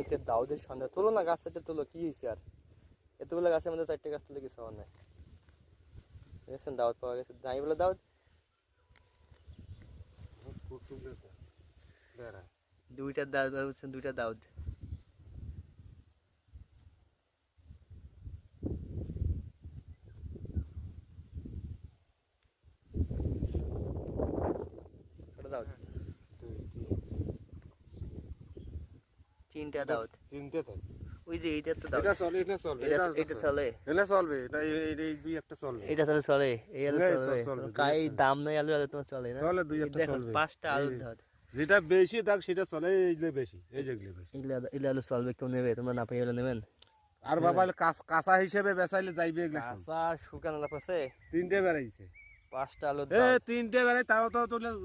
আজকে দাউদের সন্ধ্যা তোলো না, গাছ চারটে তোলো, কি হয়েছে আর এতগুলো গাছের মধ্যে চারটে গাছ তুলে কিছু হওয়ার নাই। দেখছেন দাউদ পাওয়া গেছে, নাই বলে দাউদ দুইটা দাউদ বুঝছেন, দুইটা দাউদ। দাউদ তিনটা দাউদ, তিনটে তাই ওই যে এইটা তো দাউদ, এটা চলে এটা চলবে এটা চলে, এটা চলবে, এটা এই দুই একটা চলবে, এটা তাহলে চলে, এই আলু এই চলে, চলবে, কাই দাম নাই আলু আলু তোমার চলে না, চলে দুই একটা দেখো চলবে। 5টা আলুর দাউদ, যেটা বেশি দাগ সেটা চলে, এইগুলো বেশি, এই যেগুলো বেশি। এগুলো আলু চলবে, কেউ নেবে? তোমরা না পেয়ে নেবেন। আর বাবা কাঁচা হিসেবে বেচাইলে যাইবে এগুলো সব। কাঁচা শুকানো আছে, তিনটে বেড়াইছে, 5টা আলুর এ দাউদ। তিনটে বেড়াই, তাও তো তোলে